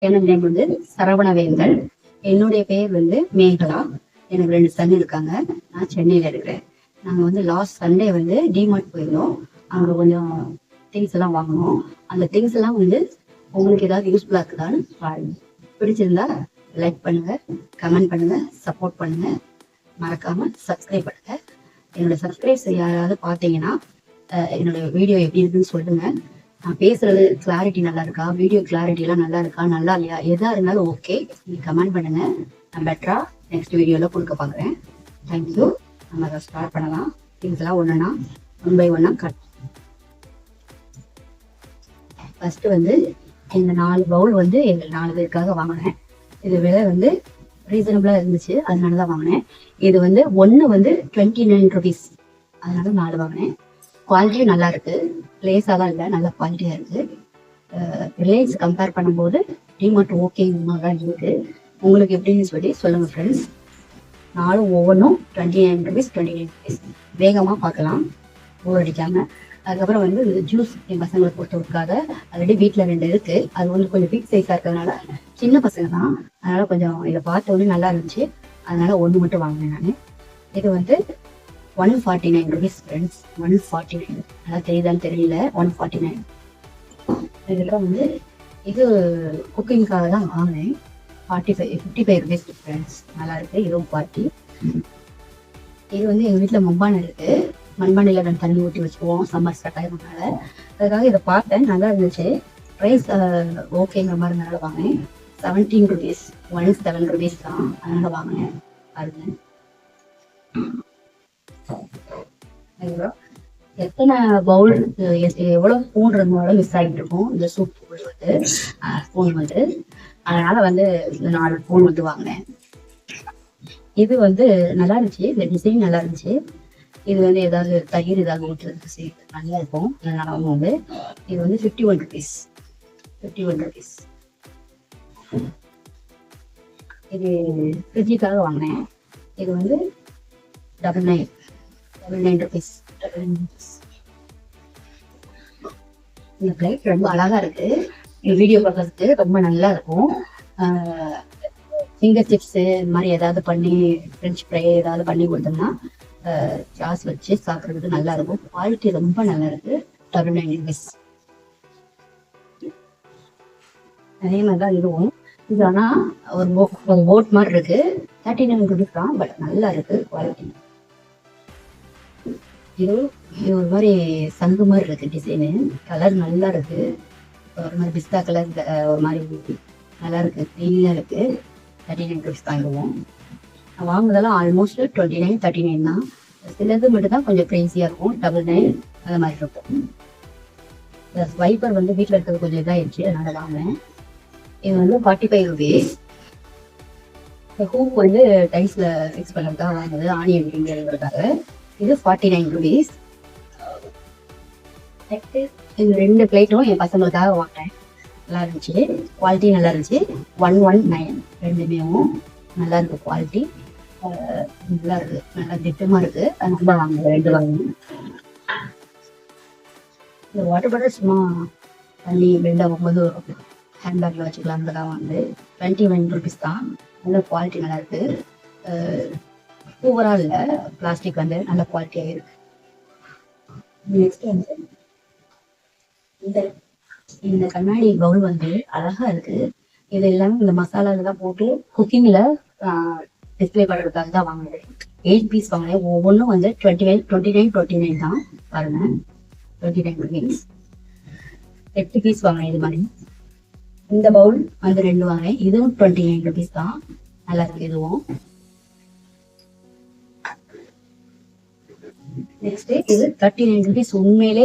என்னோட நேம் வந்து சரவணவேந்தன். என்னுடைய பேர் வந்து மேகலா. எனக்கு 2 சன் இருக்காங்க. நான் சென்னையில இருக்கிறேன். நாங்க வந்து லாஸ்ட் சண்டே வந்து டிமார்ட் போயிருந்தோம். அங்க கொஞ்சம் திங்ஸ் எல்லாம் வாங்கணும். அந்த திங்ஸ் எல்லாம் வந்து உங்களுக்கு ஏதாவது யூஸ்ஃபுல்லா இருக்குதான்னு பாருங்க. பிடிச்சிருந்தா லைக் பண்ணுங்க, கமெண்ட் பண்ணுங்க, சப்போர்ட் பண்ணுங்க. மறக்காம சப்ஸ்கிரைப் பண்ணுங்க. என்னோட சப்ஸ்கிரைப்ஸ் யாராவது பார்த்தீங்கன்னா என்னோட வீடியோ எப்படி இருக்குன்னு சொல்லுங்க. நான் பேசுறது கிளாரிட்டி நல்லா இருக்கா, வீடியோ கிளாரிட்டி எல்லாம் நல்லா இருக்கா, நல்லா இல்லையா, எதா இருந்தாலும் ஓகே, நீங்க கமெண்ட் பண்ணுங்க. நான் பெட்டரா நெக்ஸ்ட் வீடியோல கொடுக்க பாக்குறேன். தேங்க்யூ. நம்ம அதை ஸ்டார்ட் பண்ணலாம். திங்ஸ் எல்லாம் ஒண்ணுன்னா ஒன் பை ஒன்னா கட். ஃபர்ஸ்ட் வந்து இந்த 4 பவுல் வந்து எங்க 4 பேருக்காக வாங்கினேன். இது விலை வந்து ரீசனபிளா இருந்துச்சு, அதனாலதான் வாங்கினேன். இது வந்து ஒன்னு வந்து 29 rupees, அதனால 4 வாங்கினேன். குவாலிட்டியும் நல்லா இருக்கு, லேஸா தான் இல்லை, நல்ல குவாலிட்டியா இருக்கு. ரிலையன்ஸ் கம்பேர் பண்ணும்போது டிமார்ட் ஓகே தான் இருக்கு. உங்களுக்கு எப்படின்னு சொல்லி சொல்லுங்க ஃப்ரெண்ட்ஸ். 4 ஒவ்வொன்றும் 29 rupees 29 rupees. வேகமா பார்க்கலாம், போர் அடிக்காம. அதுக்கப்புறம் வந்து ஜூஸ் என் பசங்களை பொறுத்தவரைக்காக ஆல்ரெடி வீட்டில் 2 இருக்கு. அது வந்து கொஞ்சம் பிக் சைஸா இருக்கிறதுனால சின்ன பசங்க தான், அதனால கொஞ்சம் இதை பார்த்த உடனே நல்லா இருந்துச்சு, அதனால 1 மட்டும் வாங்கினேன் நான். இது வந்து 149 rupees ஃப்ரெண்ட்ஸ். 149, நல்லா தெரியுதான்னு தெரியல. 149. இதுக்கப்புறம் வந்து இது குக்கிங்காக தான் வாங்கினேன். 55 rupees ஃப்ரெண்ட்ஸ். நல்லா இருக்கு, இதுவும் பார்ட்டி. இது வந்து எங்க வீட்டுல மண்பானை இருக்கு. மண்பானையில நான் தண்ணி ஊற்றி வச்சுக்குவோம் சம்மர் ஸ்டார்ட் ஆயிருந்தனால. அதுக்காக இதை பார்த்தேன், நல்லா இருந்துச்சு. ப்ரைஸ் ஓகேங்கிற மாதிரி நல்லா வாங்கினேன். 17 rupees, 17 rupees தான், அதனால வாங்கினேன். பாருங்க எத்தனை பவுல் எவ்வளவு ஸ்பூன் இருந்தாலும் மிஸ் ஆகிட்டு இருக்கும் இந்த சூப் வந்து ஸ்பூன் வந்து. அதனால வந்து 4 ஸ்பூன் வந்து வாங்கினேன். இது வந்து நல்லா இருந்துச்சு, இந்த டிசைன் நல்லா இருந்துச்சு. இது வந்து ஏதாவது தயிர் ஏதாவது ஊற்றுறதுக்கு நல்லா இருக்கும், அதனால வந்து இது வந்து 51 rupees. 51 rupees. இது ஃப்ரிட்ஜுக்காக வாங்கினேன். இது வந்து 99 rupees. இந்த பிளேட் ரொம்ப அழகா இருக்கு. இந்த வீடியோ பார்க்கறதுக்கு ரொம்ப நல்லா இருக்கும். ஃபிங்கர் சிப்ஸ் இந்த மாதிரி ஏதாவது பண்ணி ஃப்ரெஞ்ச் ஃப்ரை ஏதாவது பண்ணி கொடுத்தோம்னா சாஸ் வச்சு சாப்பிட்றதுக்கு நல்லா இருக்கும். குவாலிட்டி ரொம்ப நல்லா இருக்கு. 99 rupees. அதே மாதிரிதான் இதுவும். இது ஆனா ஒரு போட் மாதிரி இருக்கு. 39 rupees தான், பட் நல்லா இருக்கு குவாலிட்டி. இது ஒரு மாதிரி சங்கு மாதிரி இருக்கு டிசைனு. கலர் நல்லா இருக்கு, ஒரு மாதிரி பிஸ்தா கலர், ஒரு மாதிரி நல்லா இருக்கு, க்ளீனா இருக்கு. 39 rupees வாங்குவோம். வாங்குறதெல்லாம் ஆல்மோஸ்ட் 29 39 தான். சிலது மட்டும் தான் கொஞ்சம் கிரேசியா இருக்கும், 99 அந்த மாதிரி இருக்கும். ஸ்வைப்பர் வந்து வீட்டில் இருக்கிறது கொஞ்சம் இதாகிடுச்சு, அதனால வாங்கினேன். இது வந்து 45 rupees. ஹூப் வந்து டைஸ்ல ஃபிக்ஸ் பண்ணுறதுக்காக வாங்குது, ஆனியன் அப்படிங்கிறதுக்காக. இது 49 rupees. இது 2 பிளேட்டும் என் பசங்களுக்காக வாங்கினேன். நல்லா இருந்துச்சு, குவாலிட்டி நல்லா இருந்துச்சு. 119 ரெண்டுமேவும் நல்லா இருக்கு குவாலிட்டி. நல்லா இருக்கு, நல்லா திட்டமா இருக்கு, அதனால வாங்க 2 வாங்கணும். இந்த வாட்டர் பாட்டில் சும்மா தண்ணி வெளில ஆகும்போது ஹேண்ட்பேக்ல வச்சுக்கலாம்ன்றதா வந்து 21 rupees தான். நல்ல குவாலிட்டி நல்லா இருக்கு. ஓவரால் பிளாஸ்டிக் வந்து நல்ல குவாலிட்டியாக இருக்கு. நெக்ஸ்ட் வந்து இந்த கண்ணாடி பவுல் வந்து அழகா இருக்கு. இது எல்லாமே இந்த மசாலா இதெல்லாம் போட்டு குக்கிங்ல டிஸ்பிளே பண்ணுறதுக்காக தான் வாங்கினேன். 8 பீஸ் வாங்கினேன். ஒவ்வொன்றும் வந்து 29 தான். பாருங்க, 29 rupees. 8 பீஸ் வாங்கினேன் இது மாதிரி. இந்த பவுல் வந்து 2 வாங்கினேன். இதுவும் 29 rupees தான், நல்லா இருக்கு இதுவும். நெக்ஸ்ட் இது 39 rupees. உண்மையிலே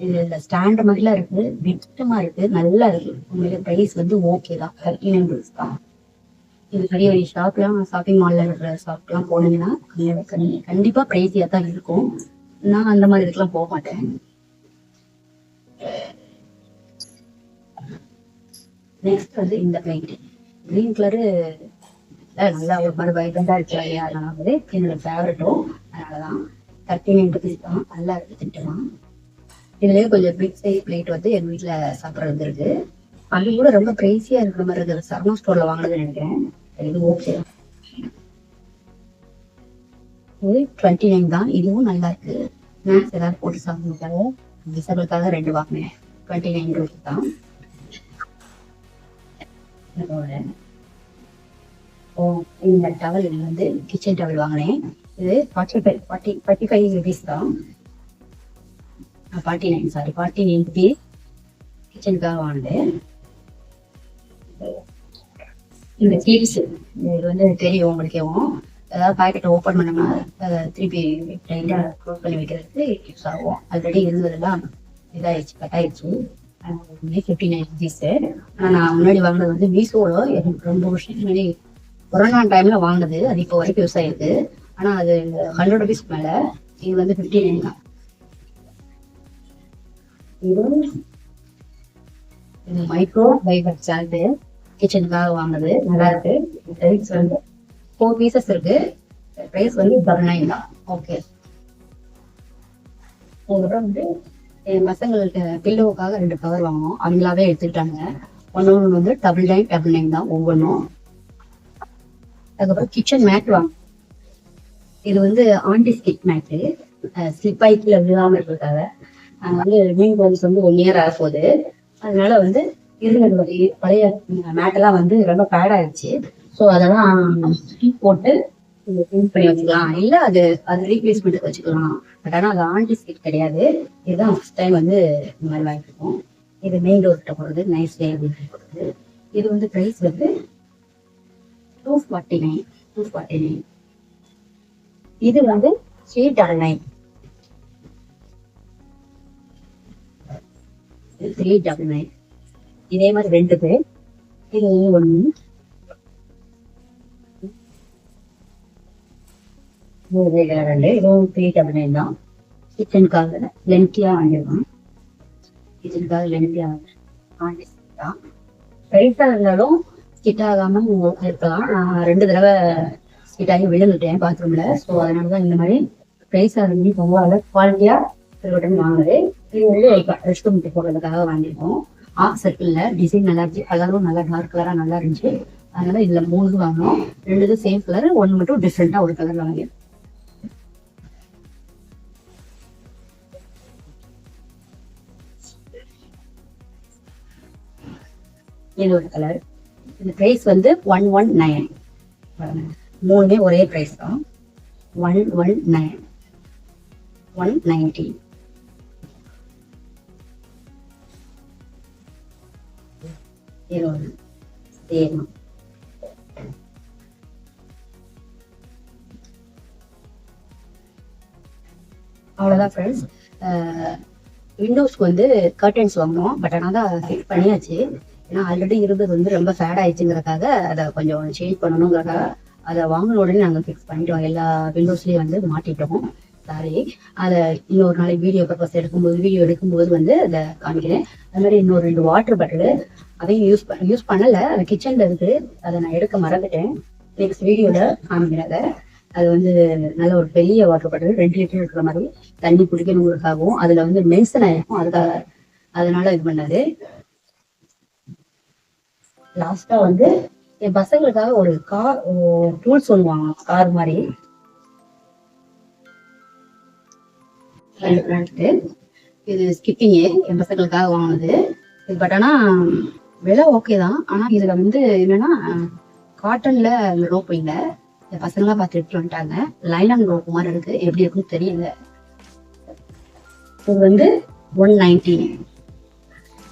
இந்த ஸ்டாண்ட் மாதிரிலாம் இருக்கு, விட்டமா இருக்கு, நல்லா இருக்கு. உண்மையிலே பிரைஸ் வந்து ஓகே தான், 39 rupees தான். இது பெரிய ஷாப்லாம், ஷாப்பிங் மால்ல இருக்கிற ஷாப்லாம் போனீங்கன்னா கண்டிப்பா பிரைஸியா தான் இருக்கும். நான் அந்த மாதிரி இதுக்கெல்லாம் போக மாட்டேன். நெக்ஸ்ட் வந்து இந்த பிளேட் கிரீன் கலரு நல்லா ஒரு மாதிரி வைப்ரண்டா இருக்கு இல்லையா, அதனால வந்து என்னோட ஃபேவரட்டும், அதனாலதான் 39 rupees தான். நல்லா இருக்கு திட்டமா. இதுலயே கொஞ்சம் பிக் சைஸ் பிளேட் வந்து எங்க வீட்டுல சாப்பிட்றது இருக்கு. அது கூட ரொம்ப பிரைஸியா இருக்கிற மாதிரி இருக்குது. சரணா ஸ்டோர்ல வாங்கினது நினைக்கிறேன். இது ஓகே. இது 29 தான். இதுவும் நல்லா இருக்கு. ஸ்நாக்ஸ் ஏதாவது போட்டு சாப்பிடுறதுக்காக டிசபிளுக்காக 2 வாங்கினேன். 29 ரூபீஸ் தான். இந்த டவல் இது வந்து கிச்சன் டவல் வாங்கினேன். இது 45 ரூபீஸ் தான். 49 ரூபீஸ் கிச்சனுக்காக வாங்கினேன். இந்த கிளிப்ஸ் இது வந்து தெரியும் உங்களுக்கேவும். ஏதாவது பாக்கெட் ஓப்பன் பண்ணோம்னா அதை திருப்பி டைட்டா க்ளோஸ் பண்ணி வைக்கிறதுக்கு யூஸ் ஆகும். ஆல்ரெடி இருந்ததெல்லாம் இதாயிடுச்சு, கட் ஆயிடுச்சு. 59 ரூபீஸ். ஆனால் நான் முன்னாடி வாங்கினது வந்து மீஷோல எனக்கு ரொம்ப வருஷம் முன்னாடி கொரோனா டைம்ல வாங்கினது. அது இப்போ வரைக்கும் யூஸ் ஆயிருக்கு. ஆனால் அது 100 ரூபீஸ் மேல. இது வந்து 59 தான். இது மைக்ரோ ஃபைபர் சால்ட் கிச்சனுக்காக வாங்கினது. நல்லா இருக்கு. பிரைஸ் வந்து 4 பீசஸ் இருக்கு. பிரைஸ் வந்து 9 தான். ஓகே. அதுக்கப்புறம் வந்து என் பசங்களுக்கு பில்லோவுக்காக 2 கவர் வாங்கணும். அவங்களாவே எடுத்துக்கிட்டாங்க. ஒன்று வந்து 9 தான் ஒவ்வொன்றும். அதுக்கப்புறம் கிச்சன் மேட் வாங்கணும். இது வந்து ஆன்டி ஸ்லிப் மேட்டு. ஸ்லிப் ஆயிட்டுல விழாம இருக்கிறதுக்காக. நாங்கள் வந்து மீன் பாலிஸ் வந்து 1 இயர் ஆக போகுது. அதனால வந்து இருந்த பழைய மேட்டெல்லாம் வந்து ரொம்ப பேட் ஆயிடுச்சு. ஸோ அதெல்லாம் போட்டு க்ளீன் பண்ணி வச்சுக்கலாம். இல்லை அது ரீப்ளேஸ்மெண்ட் வச்சுக்கலாம். பட் ஆனால் அது ஆன்டி ஸ்லிப் கிடையாது. இதுதான் ஃபர்ஸ்ட் டைம் வந்து இந்த மாதிரி வாங்கிருக்கோம். இது மெயின் டோர்கிட்ட போடுறது, நைஸ் டே அப்படின்னு போடுறது. இது வந்து ப்ரைஸ் வந்து 249. இது வந்து 399. 399. இதே மாதிரி 2 பேர். இது 1. இதுவும் 399 தான். கிச்சனுக்காக லென்த்தியா வாங்கிருக்கோம். கிச்சனுக்காக லென்த்தியா தான். ரைட்டா இருந்தாலும் ஸ்கிட் ஆகாம இருக்கலாம். நான் 2 தடவை ஸ்கிட் ஆகி விழுந்துட்டேன் பாத்ரூம்ல. ஸோ அதனாலதான் இந்த மாதிரி பிரைஸா இருந்து ரொம்ப குவாலிட்டியா இருக்கட்டும் வாங்குது. இது வந்து ரெஸ்ட் ரூம் போடுறதுக்காக வாங்கியிருக்கோம். ஆஃப் சர்க்கிள்ல டிசைன் நல்லா இருந்துச்சு. கலரும் நல்லா டார்க் கலரா நல்லா இருந்துச்சு. அதனால இதுல 3 வாங்கினோம். 2 சேம் கலர், 1 மட்டும் டிஃப்ரெண்டா ஒரு கலர் வாங்கியிருக்கோம். இது ஒரு கலர். இந்த பிரைஸ் வந்து 119. 3மே ஒரே பிரைஸ் தான். 119. 190. அவ்வளவுதான் ஃப்ரெண்ட்ஸ். விண்டோஸ்க்கு வந்து கர்டன்ஸ் வாங்கணும். பட் ஆனால் தான் ஃபிட் பண்ணியாச்சு. ஏன்னா ஆல்ரெடி இருந்தது வந்து ரொம்ப ஃபேட் ஆயிடுச்சுங்கிறதுக்காக அதை கொஞ்சம் சேஞ்ச் பண்ணணுங்கிறதுக்காக அதை வாங்கின உடனே நாங்கள் ஃபிக்ஸ் பண்ணிட்டோம். எல்லா விண்டோஸ்லேயும் வந்து மாட்டிட்டோம். சாரி, அதை இன்னொரு நாளைக்கு வீடியோ பர்பஸ் வீடியோ எடுக்கும்போது வந்து அதை காமிக்கிறேன். அது மாதிரி இன்னொரு 2 வாட்டர் பாட்டில் அதையும் யூஸ் பண்ணலை. அது கிச்சனில் இருக்கு. அதை நான் எடுக்க மறந்துட்டேன். நெக்ஸ்ட் வீடியோவில் காமிக்கிறேன். அது வந்து நல்ல ஒரு பெரிய வாட்டர் பாட்டில் 2 லிட்டர் இருக்கிற மாதிரி தண்ணி குடிக்கணுங்கிறதுக்காகவும் அதில் வந்து மென்ஷன் ஆயிருக்கும். அதனால இது பண்ணது. லாஸ்டா வந்து என் பசங்களுக்காக ஒரு கார் டூல்ஸ் சொல்லுவாங்க. கார் மாதிரி இது ஸ்கிப்பிங் என் பசங்களுக்காக வாங்கினது. பட் ஆனா விலை ஓகே தான். ஆனா இதுல வந்து என்னன்னா காட்டன்ல ரோப் இல்லை. என் பசங்களாம் பார்த்து எடுத்து வந்துட்டாங்க. லைலான் ரோப் மாதிரி இருக்கு. எப்படி இருக்குன்னு தெரியல. இது வந்து 190.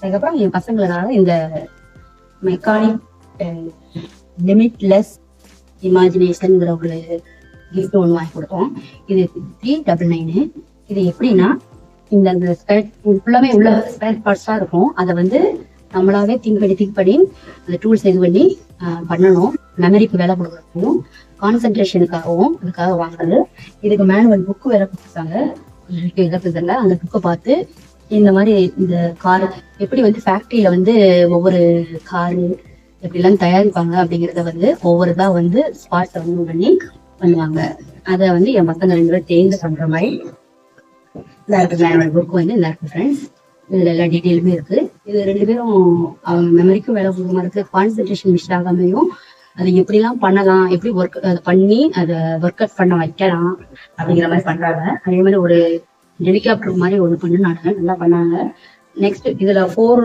அதுக்கப்புறம் என் பசங்களுக்காக இந்த மெக்கானிக் லிமிட்லெஸ் இமேஜினேஷன்ங்கிற ஒரு கிஃப்ட் ஒன்று வாங்கி கொடுத்தோம். இது 399. இது எப்படின்னா இந்த ஃபுல்லாமே உள்ள ஸ்பேர் பார்ட்ஸா இருக்கும். அதை வந்து நம்மளாவே திங்க் பண்ணி அந்த டூல்ஸ் இது பண்ணி பண்ணணும். மெமரிக்கு வேலை கொடுக்குறதுக்கும் கான்சென்ட்ரேஷனுக்காகவும் அதுக்காக வாங்குறது. இதுக்கு மேனுவல் புக்கு வேற கொடுத்தாங்க. இழப்புதில்ல அந்த புக்கை பார்த்து இந்த மாதிரி இந்த கார் எப்படி வந்து ஃபேக்டரியில வந்து ஒவ்வொரு காரு எப்படிலாம் தயாரிப்பாங்க அப்படிங்கிறத வந்து ஒவ்வொருதா வந்து ஸ்பாட்ஸை வந்து பண்ணி பண்ணுவாங்க. அதை வந்து என் பசங்க 2 பேரும் தேர்ந்து பண்ற மாதிரி புக் வந்து இந்த இருக்கு ஃப்ரெண்ட்ஸ். இதுல எல்லா டீட்டெயிலுமே இருக்கு. இது 2 பேரும் அவங்க மெமரிக்கும் வேலை கொடுக்குமா இருக்கு, கான்சென்ட்ரேஷன் மிஸ் ஆகாமையும் அது எப்படிலாம் பண்ணலாம், எப்படி ஒர்க் அதை பண்ணி அதை ஒர்க் அவுட் பண்ண வைக்கலாம் அப்படிங்கிற மாதிரி பண்றாங்க. அதே மாதிரி ஒரு ஹெலிகாப்டர் மாதிரி ஒன்று பண்ணினாங்க, நல்லா பண்ணாங்க. நெக்ஸ்ட் இதுல 4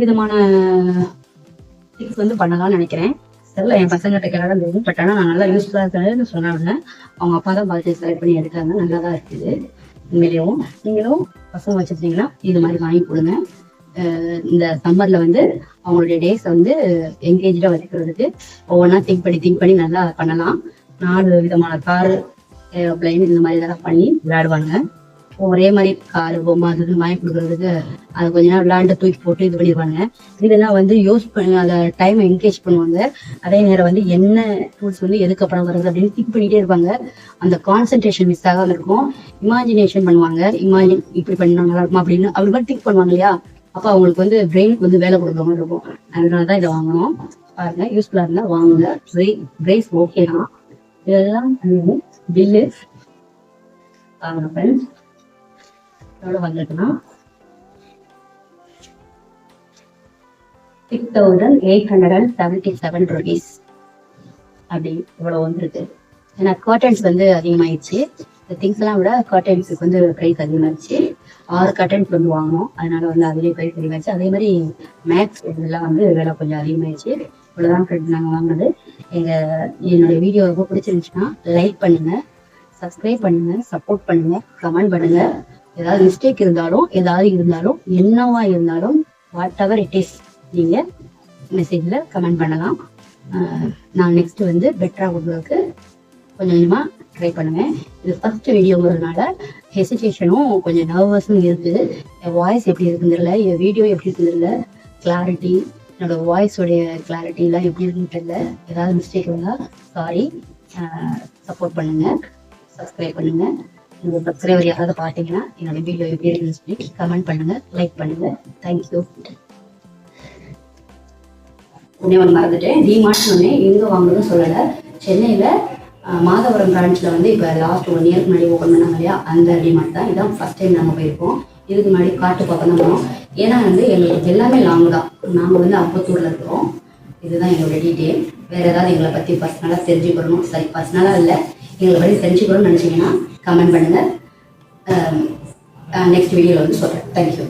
விதமான திங்ஸ் வந்து பண்ணலாம்னு நினைக்கிறேன். தெரியல, என் பசங்கிட்ட கேட்டாலும் தெரியும். பட் ஆனால் நான் நல்லா யூஸ்ஃபுல்லாக இருக்கிறேன்னு சொன்னாங்க. அவங்க அப்பா தான் பார்த்து செலக்ட் பண்ணி எடுத்தாங்க. நல்லா தான் இருக்குது உண்மையிலேயும். நீங்களும் பசங்க வச்சுருந்தீங்கன்னா இது மாதிரி வாங்கி கொடுங்க. இந்த சம்மர்ல வந்து அவங்களுடைய டேஸ் வந்து என்கேஜா வச்சுக்கிறதுக்கு ஒவ்வொன்றா திங்க் பண்ணி நல்லா பண்ணலாம். 4 விதமான காரு, ஏரோப்ளைன் இந்த மாதிரி இதெல்லாம் பண்ணி விளையாடுவாங்க. ஒரே மாதிரி காரு பொம்மை அது வாங்கி கொடுக்கறதுக்கு அது கொஞ்ச நேரம் விளையாண்டு தூக்கி போட்டு இது பண்ணிடுவாங்க. இதெல்லாம் வந்து யூஸ் பண்ணி அதை டைமை என்கேஜ் பண்ணுவாங்க. அதே நேரம் வந்து என்ன டூல்ஸ் வந்து எதுக்கப்புறம் வருது அப்படின்னு திங்க் பண்ணிட்டே இருப்பாங்க. அந்த கான்சென்ட்ரேஷன் மிஸ் ஆகாம இருக்கும். இமேஜினேஷன் பண்ணுவாங்க. இப்படி பண்ணா நல்லா இருக்குமா அப்படின்னு அப்படி மாதிரி திங்க் பண்ணுவாங்க இல்லையா. அப்போ அவங்களுக்கு வந்து பிரெயினுக்கு வந்து வேலை கொடுக்குற மாதிரி இருக்கும். அதனாலதான் இதை வாங்கணும். பாருங்க, யூஸ்ஃபுல்லா இருந்தா வாங்குங்க. பிரைஸ் ஓகே தான். இதெல்லாம் பில்லு பாருங்க ஃப்ரெண்ட்ஸ், எவ்வளவு வந்துட்டுன்னா 6,877 rupees அப்படி இவ்வளவு வந்துருக்கு. ஏன்னா கர்டன்ஸ் வந்து அதிகமாயிடுச்சு. இந்த திங்ஸ் எல்லாம் விட கர்டன்ஸுக்கு வந்து ப்ரைஸ் அதிகமாகிடுச்சு. 6 கர்டன்ஸ் வந்து வாங்கணும். அதனால வந்து அதுலேயே ப்ரைஸ் அதிகமாகிடுச்சு. அதே மாதிரி மேக்ஸ் இதெல்லாம் வந்து விலை கொஞ்சம் அதிகமாகிடுச்சு. இவ்வளோதான் ஃப்ரெண்ட் நாங்கள் வாங்கினது. என்னோட வீடியோ ரொம்ப பிடிச்சிருந்துச்சுன்னா லைக் பண்ணுங்க, சப்ஸ்கிரைப் பண்ணுங்க, சப்போர்ட் பண்ணுங்க, கமெண்ட் பண்ணுங்க. ஏதாவது மிஸ்டேக் இருந்தாலும் என்னவா இருந்தாலும் வாட் எவர் இட் இஸ் நீங்க மெசேஜ்ல கமெண்ட் பண்ணலாம். நான் நெக்ஸ்ட் வந்து பெட்டரா கொடுக்குறதுக்கு கொஞ்சம் கொஞ்சமா ட்ரை பண்ணுவேன். இது ஃபர்ஸ்ட் வீடியோங்கிறதுனால ஹெசிடேஷனும் கொஞ்சம் நர்வஸும் இருக்குது. என் வாய்ஸ் எப்படி இருக்குன்னு தெரியல, என் வீடியோ எப்படி இருக்குன்னு தெரியல, கிளாரிட்டி, என்னோட வாய்ஸோடைய கிளாரிட்டிலாம் எப்படி இருக்குன்னு தெரியல. ஏதாவது மிஸ்டேக் இருந்தால் சாரி. சப்போர்ட் பண்ணுங்க, சப்ஸ்கிரைப் பண்ணுங்க. உங்க சப்ஸ்கிரைபர் யாராவது பார்த்தீங்கன்னா என்னோட வீடியோ எப்படி இருக்குன்னு சொல்லி கமெண்ட் பண்ணுங்க, லைக் பண்ணுங்க. தேங்க்யூ. உடனே ஒன்று மறந்துட்டேன், டிமார்ட் ஒன்று எங்கே வாங்கணும்னு சொல்லலை. சென்னையில் மாதவரம் பிரான்ச்சில் வந்து இப்போ லாஸ்ட் 1 இயருக்கு முன்னாடி ஓப்பன் பண்ணாங்க இல்லையா, அந்த டிமார்ட் தான். இதான் ஃபர்ஸ்ட் டைம் நாங்கள் போயிருக்கோம். இதுக்கு முன்னாடி காட்டு பக்கம் தான் போனோம். ஏன்னா வந்து எங்களுக்கு எல்லாமே லாங் தான். நாங்கள் வந்து அப்பத்தூரில் இருக்கிறோம். இதுதான் எங்களோட டீட்டெயில். வேறு ஏதாவது எங்களை பற்றி பர்சனலாக தெரிஞ்சுக்கணும், சரி பர்சனலாக இல்லை எங்களை பற்றி தெரிஞ்சுக்கணும்னு நினச்சிங்கன்னா கமெண்ட் பண்ணுங்கள். நெக்ஸ்ட் வீடியோவில் வந்து சொல்கிறேன். தேங்க்யூ.